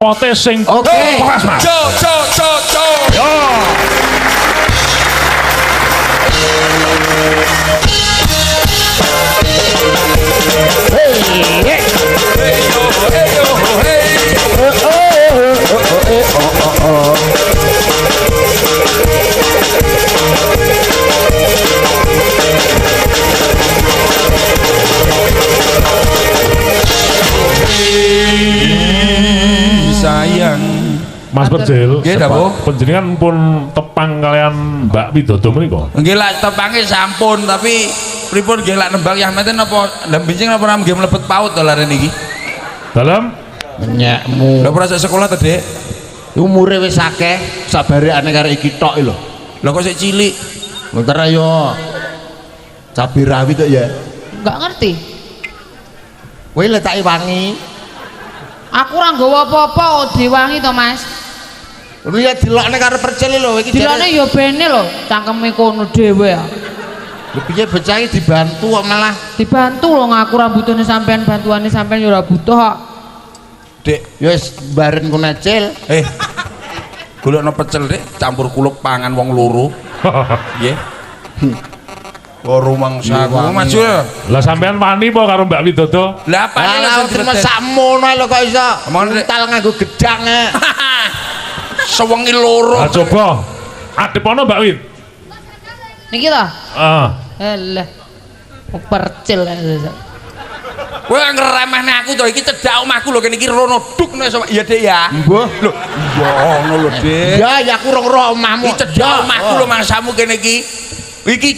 pote sing keras Mas. Yo. Sayang Mas Perjil, nggih dawuh. panjenengan pun tepang kalian Mbak Widodo menika. nggih lak tepange sampun tapi pripun nggih lak nembang yang meten napa ndambicing napa nggih mlebet paut to lare niki. Dalam Menyakmu. Lha ora sekolah to, Dik? Umure wis akeh, sabareane karo iki tok lho. Lha kok sik cilik. Bentar ayo. Cabai rawit kok ya. Enggak ngerti. Kowe letake wangi. Aku ora nggawa apa-apa kok diwangi to, Mas. Lho ya dilokne karo percil lho iki. Dilone ya bene lho, cangkeme kono dhewe ya. Lho piye bocah iki dibantu kok malah Dibantu lho ngaku ra butuhne sampean, bantuane sampean ya ora butuh kok. Dik, ya wis baren ku necil. golekno pecel, Dik, campur kulup pangan wong loro. Nggih. Karo mangsaku maju. Lah sampean wani po karo Mbak Widodo? Lah apa Lah terima sakmono lho kok iso. Mental nganggo gedang. sewengi loro. Lah coba adepono Mbak Wid. Niki to? Ah. Alah. Percil. Kowe ngremehne aku to iki cedhak omahku lho kene iki rono duk nek iya Dik ya. Mbah, Lho, iya ngono lho Dik. ya aku rong ro omahmu. Iki cedhak omahku lho mangsamu kene iki. Iki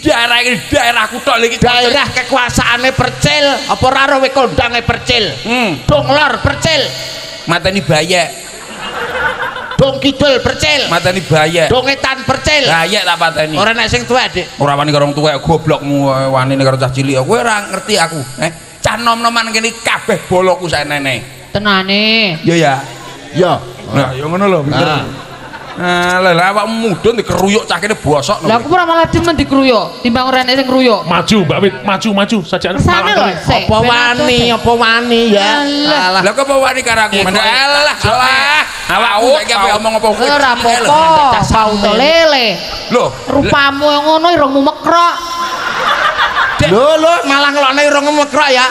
daerahku tok iki Daerah kekuasaane percil, apa ora ro we kondange percil? Dong lor percil, mateni bayek. dong kidul percil, Mateni bayek. dong etan percil. Bayek tak pateni. Ora nek sing tuwek, Dik. Ora wani karo wong tuwek goblokmu wani karo cah cilik. Kowe ora ngerti aku. Cah nom-noman kene kabeh boloku saknene. Tenane. Iya ya. Ya. Nah, ya ngono lho, bener. Nah, lah awakmu mudhun dikeruyuk cah kene bosok. Lah aku ora malah demen dikruyuk, timbang ora enek sing kruyuk. Maju Mbak Wid, maju sajane Kesane lho, sik. Apa wani ya? Alah. Lah kok wani karo aku? Alah, salah. Awakmu saiki ape omong apa kowe? Ora apa-apa, pauto lele. Lho, Rupamu yang ngono irungmu mekrok. Lho malah ngelokne irunge mekrok ya.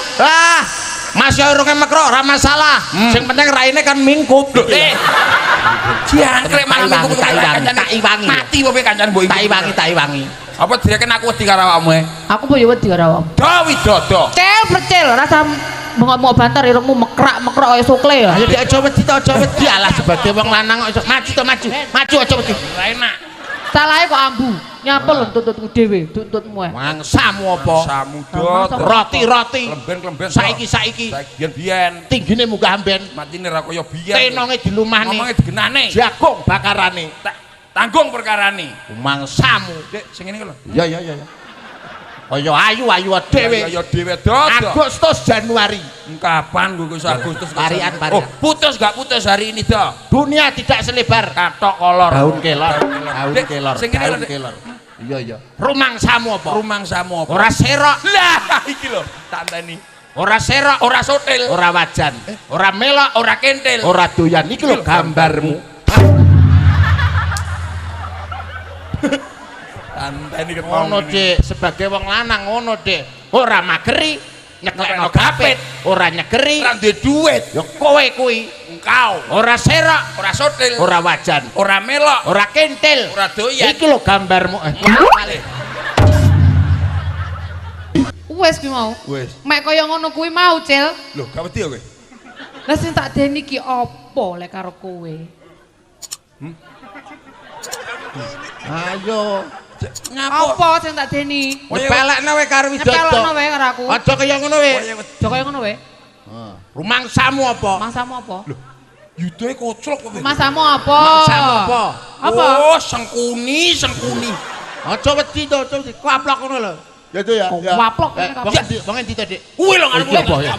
Mas ya irunge mekrok ora masalah. Sing penting raine kan mingkup. jangkrik malah minggu tak iwangi. Mati apa kancane mbok Tak iwangi. Apa direken aku wedi karo awakmu? Aku mbok ya wedi karo awakmu. Dawi dodo. Cel percil rasa mau banter irungmu mekrak-mekrok kaya sukle ya. Ayo dik aja wedi to aja wedi alah sebagai wong lanang kok iso maju to maju. Maju aja wedi. Ora enak. Salahe kok ambu. Nyapel tuntutku dhewe, tuntutmu ae. Mangsamu apa? Samu dot. Roti. Lemben-lemben. Saiki. Biyen. Tinggine munggah amben. Matine ra kaya biyen. Tenonge dilumahne. Ngomongnya digenane. Jagung bakarane. Tanggung perkarane. Mangsamu. Dik, sing ngene iki lho. Ya. Kaya ayu dhewe. Ya dhewe dodo. Agustus Januari. Kapan gue iso Agustus Varian. Oh, putus gak putus hari ini dah. Dunia tidak selebar Katok kolor. daun kelor. Dek, sing ngene lho, Dek. kelor. Iya. Rumangsamu apa? Rumangsamu apa? Ora serok, Lah, iki lho, tak enteni. ora serok, Ora sotil, ora wajan, ora melok, ora kentil. ora doyan. Iki lho gambarmu. Anteni Ngono, Dik, sebagai wong lanang ngono, Dik. Ora mageri, nyeklekno gapit, ora nyegeri. Ora duwe duit. Ya kowe kuwi, Engkau ora serok, ora sotil, ora wajan, ora melok, ora kentil. ora doyan. Iki lho gambarmu. Wes kuwi mau. Wes. Mek kaya ngono kuwi mau, Cil. Lho, gak wedi ya kowe? Lah sing tak deni ki apa lek karo kowe? Ayo. Apa sing tak deni? Nyepelekno wae karo Nyepelokno Widodo. wae karo aku. Aja kaya ngono wae. Aja kaya ngono wae. Rumangsamu apa? Mangsamu apa? Yudoe koclok kowe. Mangsamu apa? Mangsamu apa? Apa? Oh, sengkuni. Aja wedi to, aja wedi. Kaplok ngono lho. Ya itu ya. Oh, kaplok ini kaplok. Wong endi to, Dik? Kuwi lho ngarep. Iki apa ya?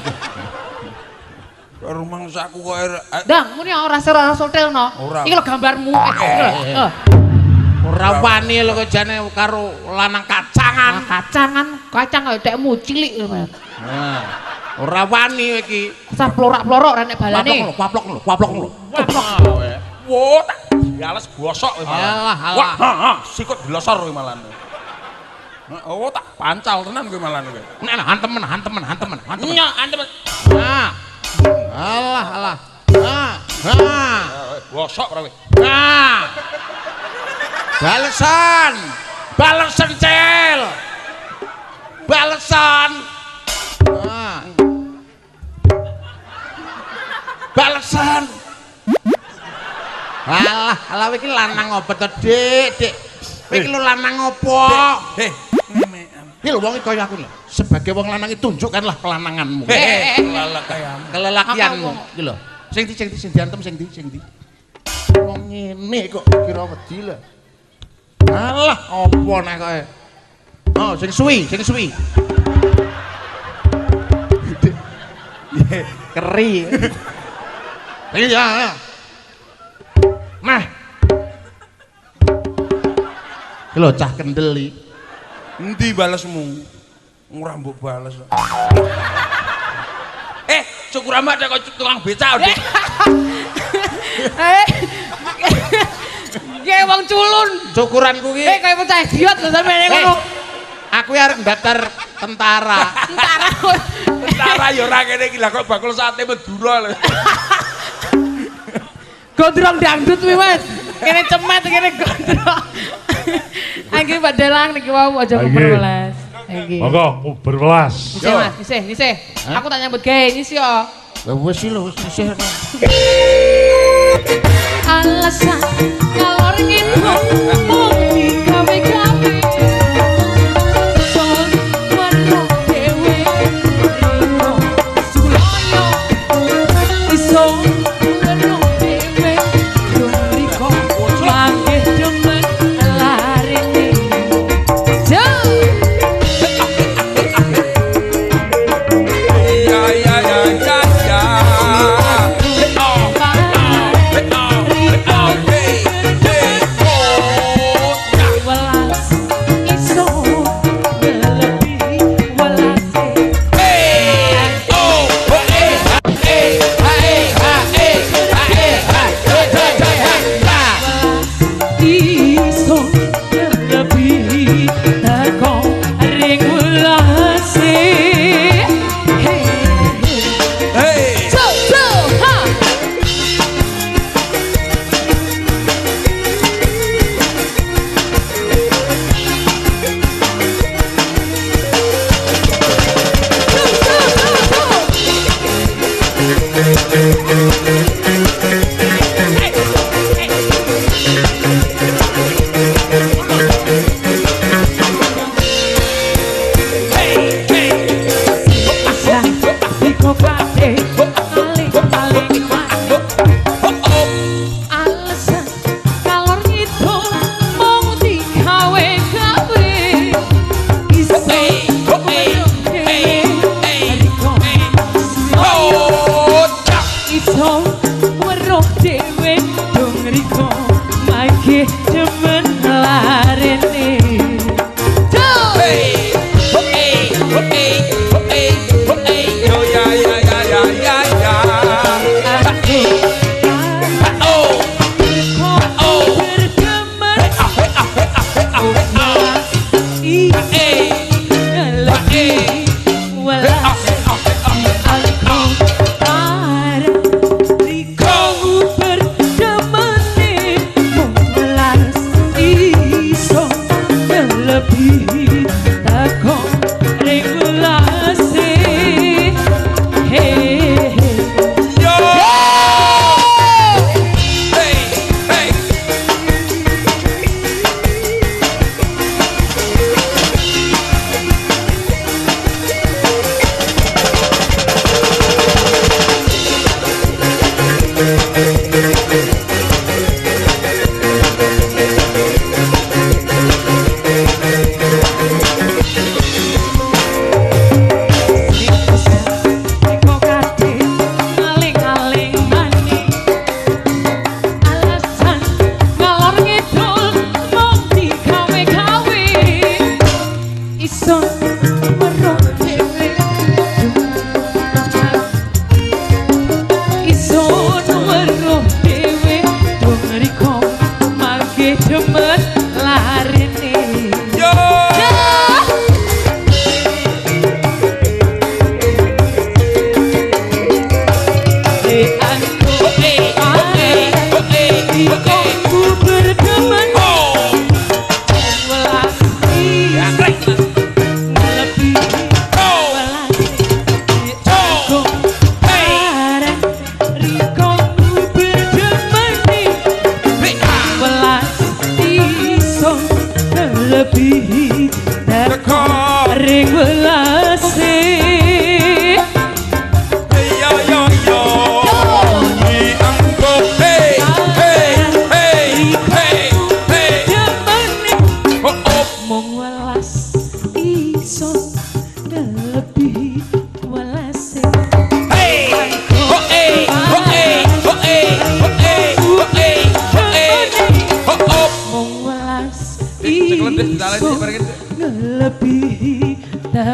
Rumangsaku kok Dang, muni ora ser ora sotelno. Ora. Iki lho gambarmu. Ora wani lho kok jane karo lanang kacangan. Kacangan, kacang kaya dekmu cilik. Nah. Ora wani iki. Usah plorak-plorok rek nek balane. Kuaplok lho, kuaplok lho. Wo tak diales bosok kowe malah. Alah, Wah, sikut dilosor kowe malah. Oh tak pancal tenan kowe malah kowe. Nek hantemen. Nya antemen. Nah. Alah. Nah. Bosok ora kowe. Nah. Balesan cel. Balesan. Nah. Balesan. Alah iki lanang apa to, Dik? Iki lho lanang apa? Iki lho wong kaya aku lho. Sebagai wong lanang iki tunjukkanlah kelananganmu. Kelelakianmu iki lho. Sing diantem sing di. Wong ngene kok kira wedi lho. Alah, apa nek kowe? Oh, sing suwi. Keri. Iya. Mah. Iki lho cah kendel iki. Endi balesmu? Ora mbok bales. Syukur amat kok tukang becak, Dik. Ge wong culun. Cukuranku ki. Kaya bocah idiot lho sampeyan ngono. Aku arep daftar tentara. Tentara ya ora kene iki lah kok bakul sate Madura lho. Gondrong dangdut kuwi, Mas. Kene cemet kene gondrong. Iki badelang niki wau aja berwelas. Iki. Monggo berwelas. Isih, Mas, isih. Aku tak nyambut gawe nyisi yo. Wis lho, wis isih. Alasan kalau gitu mau dikawe-kawe son warna dewe rino suloyo iso warna dewe riko mangke demen larene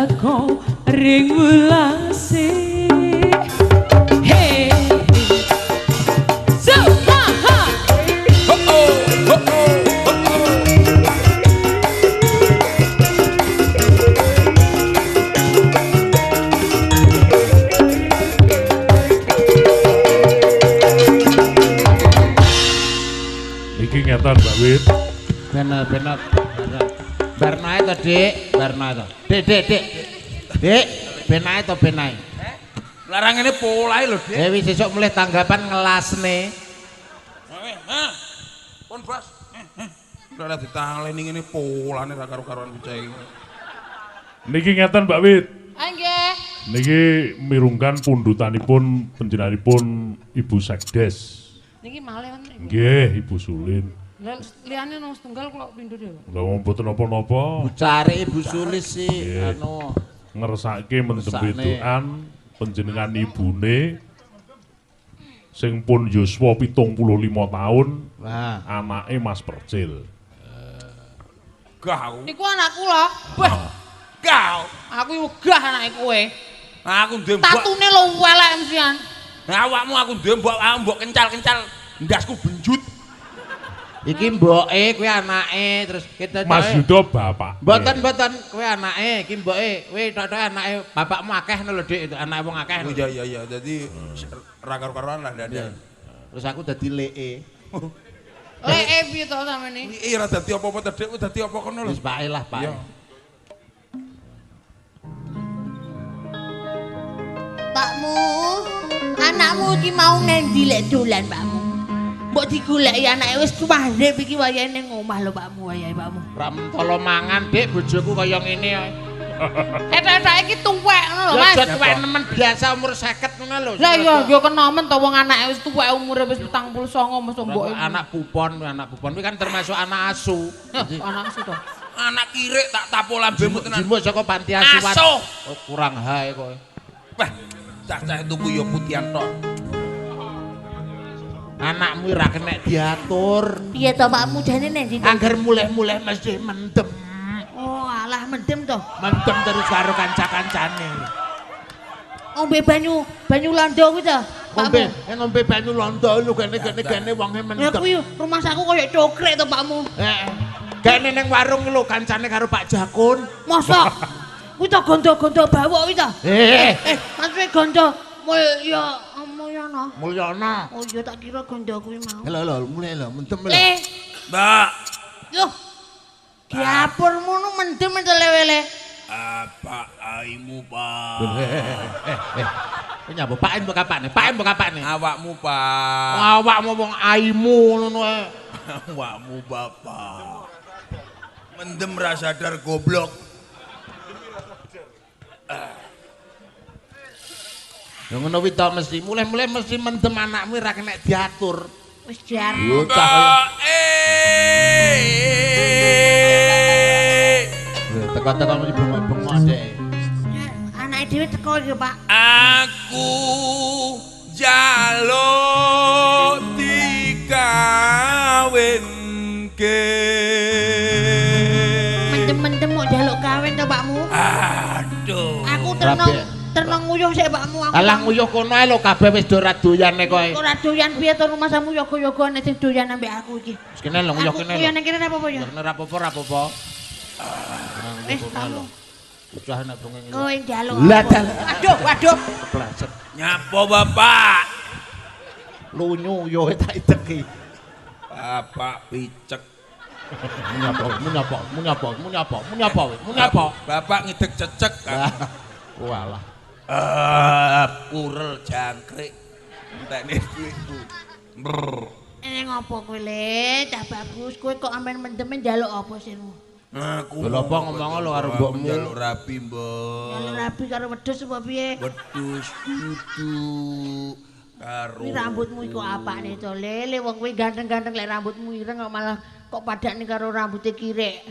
teko ring welase hey so ha Iki ngeten Mbak Wit. Bener. Barnae to, Dik. Barnae to. Dik. Dik, benae to benae. Larang ini polahe lho, Dik. Wis sesuk mulih tanggapan ngelasne. Pun Bos. Ora ditaleni ngene polane ra karo-karoan bocah iki. Niki ngeten Mbak Wit. nggih Niki mirungkan pundutanipun panjenenganipun Ibu Sekdes. niki malih wonten Nggih, Ibu Sulin. lha liyane nang setunggal kula pindho dhewe Lha wong mboten napa-napa. Cari Ibu Sulis sih Nggih. anu Ngersake mendem Ngersakne. wedokan panjenengan ibune sing pun yuswa 75 taun, wah anake Mas Percil. Gah aku. niku anakku lho wah Kau. aku wegah anake kowe Aku ndek mbok. tatune lho welek msian Awakmu aku ndek mbok kencal-kencal ndasku benjut. iki mboke kuwi anake terus kita Mas Yudo bapak. Mboten kuwi anake iki mboke kuwi tok anake bapakmu akeh lho Dik itu anake wong akeh Oh lho. iya dadi ra karo-karoan lah ndane. Terus aku dadi leke. leke piye to sampeyan Iki ora dadi apa-apa to, Dik, dadi apa kono lho. Wis pake lah Pak. Iya. Pakmu, anakmu iki mau ngendi lek dolan Pakmu? Mbok digoleki anake wis mandhep iki wayahe ning omah lho Pakmu, wayahe Pakmu. Ra mentolo mangan Dik bojoku kaya ngene ya. Etak-etak iki tuwek ngono lho Ya Mas jek tuwek nemen biasa umur 50 ngono lho. lah iya yo kena men to wong anake wis tuwek umure wis 49 mesti mbok anak pupon kuwi kan termasuk anak asu. anak situ Anak kirik tak tapo lambemu tenan. Jimbo saka panti asuhan. Asu. Oh, kurang hae kowe. Wah, cah-cah tuku yo putihan tok. Anakmu ora kenek diatur. Piye to Pakmu jane nang ndi? Angger mulih-mulih mesti mendem. Oh, alah mendem to. Mendem terus karo kanca-kancane. Ombe banyu londo kuwi to. Ngombe, ngombe banyu londo lho gene wonge Ya mendem. kuwi rumah saku koyo cokrek to Pakmu. Gene ning warung lho kancane karo Pak Jakun. Mosok kuwi to gondo-gondo bawok kuwi to. Maksudnya gondo Mulyana. Mulyana. Oh iya tak kira gondo kuwi mau. Lho mulai lho mendem lho. Mbak, Loh. Dapurmu nu mendem to lewele. apa aimu, Pak? Nyapa Pak mbok kapane? Pak mbok kapane? Awakmu, Pak. Awakmu wong aimu ngono ae. Awakmu, Bapak. Mendem ra sadar goblok. Ya ngono kuwi to mesti mulai-mulai mesti mendem anakmu ora kena diatur. Wis jar. Mbak, Teko-teko mesti bengok-bengok dek. Anake dhewe teko ya, Pak. Aku jaluk dikawinke. Mendem-mendem mau jaluk kawin to, Pakmu. Aduh. Aku Rabe. tenang nguyuh sik, Pakmu. Aku Alah nguyuh kono ae lho kabeh wis do ora doyane kowe. ora doyan piye to rumah samu yoga-yogane sing doyan ambek aku iki. Wis kene lho nguyuh Aku kene. kuwi nang kene apa-apa ya? Kene ra apa-apa. Wis, Pakmu. Ucah nek bengi. Kowe njaluk. Lah apa? dal. Waduh. Kepleset. Nyapa, Bapak? Lunyu yo tak ideki. Bapak picek. Munyapa. Bapak ngidek cecek. Walah. Purel jangkrik. Entekne duitku. Brr. Ngopo kowe le? Cah bagus kowe kok amben mendeme njaluk apa sinu? Aku Lho apa ngomong lho karo mbokmu? njaluk rapi, Mbok. Njaluk rabi karo wedhus apa piye? Wedhus kudu karo. Kuwi rambutmu iku apane to, Le? Wong kowe ganteng-ganteng lek rambutmu ireng kok malah kok padakne karo rambute kirek.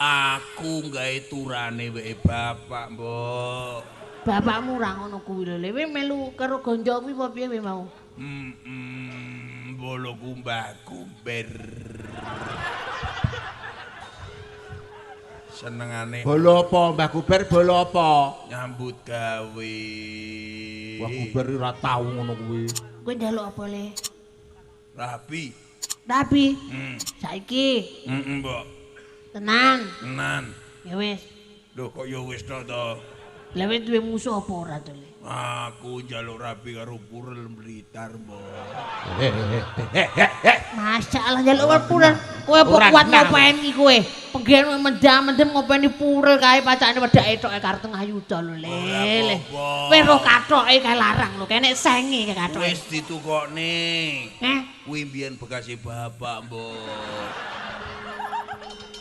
Aku gawe turane wae bapak, Mbok. Bapakmu ora ngono kuwi lho, Le. Kowe melu karo gonjo kuwi apa piye kowe mau? Bolo kumbah kumber. senengane Bolo apa Mbah Guber bolo apa? nyambut gawe. Mbah Guber ora tau ngono kuwi. Kowe njaluk apa le? Rapi. Tapi saiki Mbok. tenan. Tenan. Ya wis. Lho kok ya wis to. Lah wis duwe musuh apa ora to le? Aku njaluk rapi karo Purel Blitar, Mbok. Masalah njaluk purel. Kowe apa kuat ngopeni kowe? Penggen mendam-mendem ngopeni purel kae pacane wedake tok karo tengah yuda lho le. Kowe roh kathoke kae larang lho, kene senge kae kathoke. Wis ditukokne. Kuwi mbiyen bekase bapak, Mbok.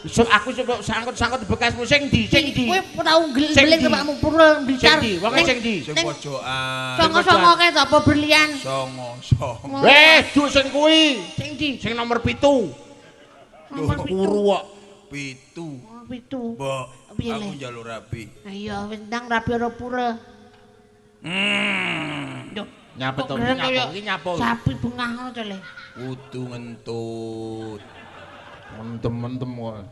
Aku sangkut-sangkut bekasmu sing ndi? Kowe tau geling bapakmu purel Blitar. Sing ndi? Wong sing ndi? Sing pojokan. Songo-songo kae ta apa berlian? Songo. Duk sing kuwi. Sing ndi? Sing nomor 7. Nomor Turu kok. 7. Nomor 7. Mbok, Piye, aku Le? njaluk rapi. Ayo wis ndang rapi ora purel. Nyapa to iki nyapa. Sapi bengah ngono to le. Kudu ngentut. Mentem-mentem kok.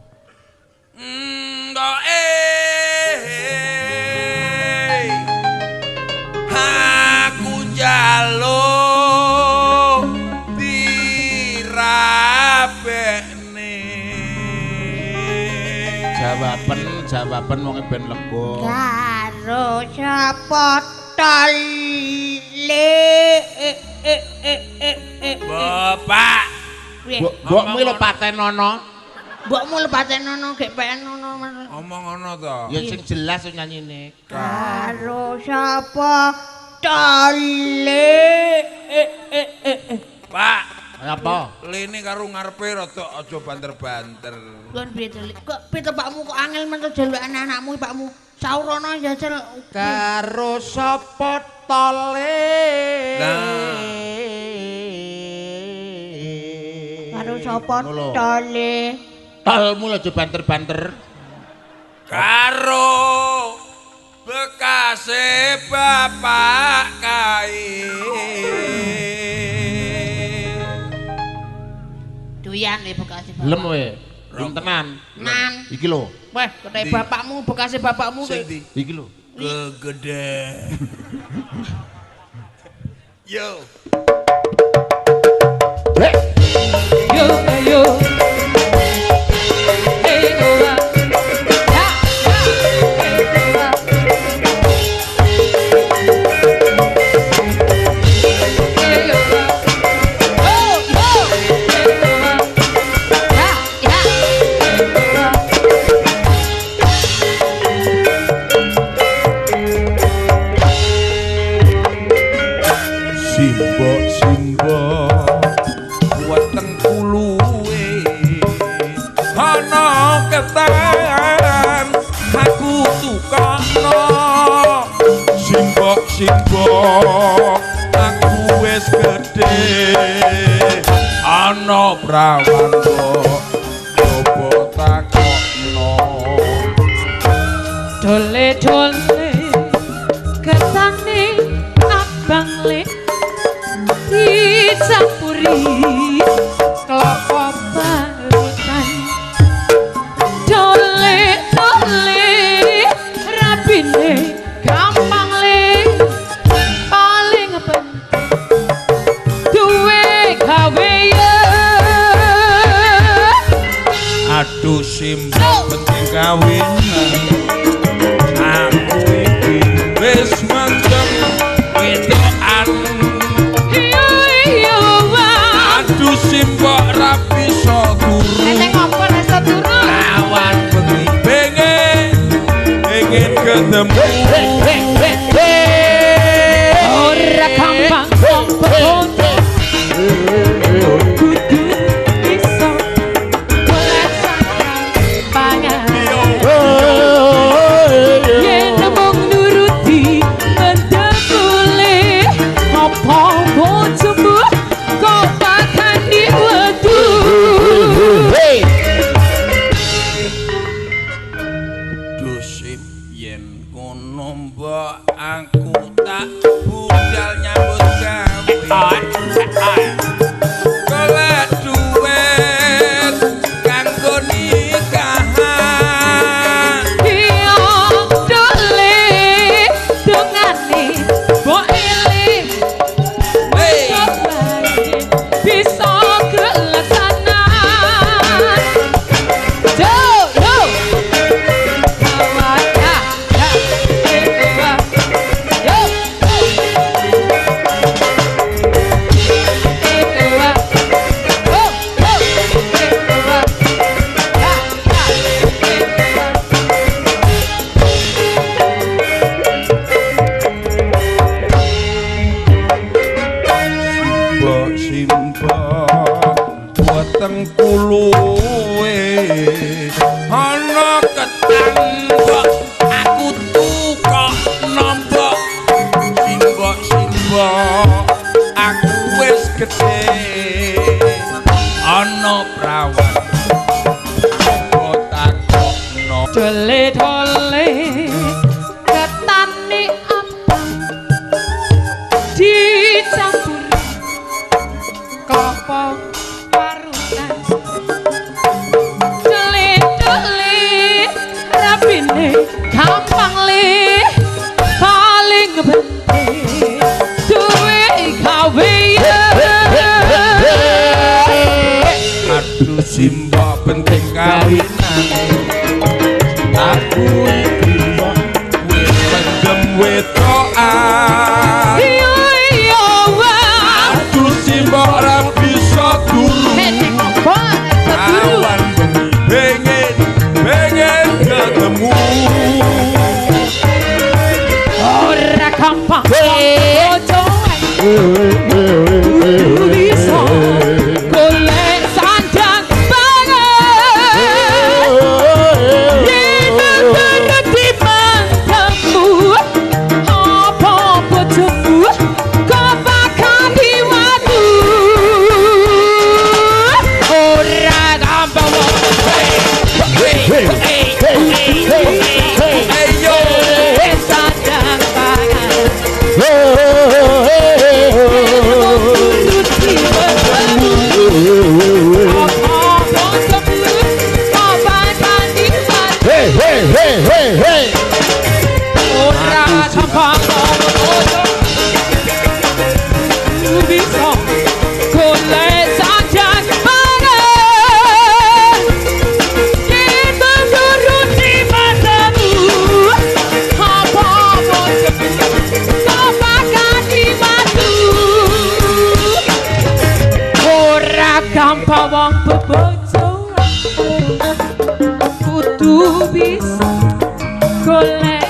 Aku njaluk dirapekne. Jawaban wong ben lega. Karo sapa tole. Bapak. Mbokmu lho patenono. Mbokmu lepatenono gek penono. Omong ngono to. Ya sing jelas nyanyine. Karo sapa tole. Pak, Apa? lene karo ngarepe rada aja banter-banter. Kon piye to? Kok piye to Pakmu kok angel men jaluk anak-anakmu Pakmu? Saurono jajal Karo sapa tole. karo sapa tole. Tolmu aja banter-banter. Karo bekase bapak kae. Doyan le bekase bapak. Lem we. Lem tenan. Nan. Iki lho. Weh, kete bapakmu bekase bapakmu Sing kowe. ndi? Iki lho. Kegede. Yo. Yo yo. Hey Nora. Ya. Hey Nora. Oh yo. Hey Nora. Ya. Simbok weteng kuluwe ana ketan aku tukokno simbok aku wis gedhe ana prawan coba takokno Dole dole ketane abang le dicampuri kelapa parutan dole dole rapine gampang le paling penting duwe gawe ya aduh simbok penting kawinan aku iki wis mendem wedokan aduh simbok rapi so turu lawan bengi pengen ketemu ora gampang wong kudu iso merasakan pangan yen mung nuruti mendekule apa bojomu kok bakal diwedu dosip yen kono simba weteng kuluwe ana ketambak aku tukok nombok simba aku wis gedhe ana prawan takokno Dole-dole ketane apa dicampur kopo parutan dole-dole rapine gampang le paling penting duwe gawe aduh simba penting kawinan aku iki wis pendem wetokan iya aduh simba ora bisa turu awan bengi pengen ketemu ora gampang ojo bisa golek sandang banget yen di matamu apa bojomu kok bakal diwadu ora gampang ayo sandang banget gampang wong bebojo kudu bisa golek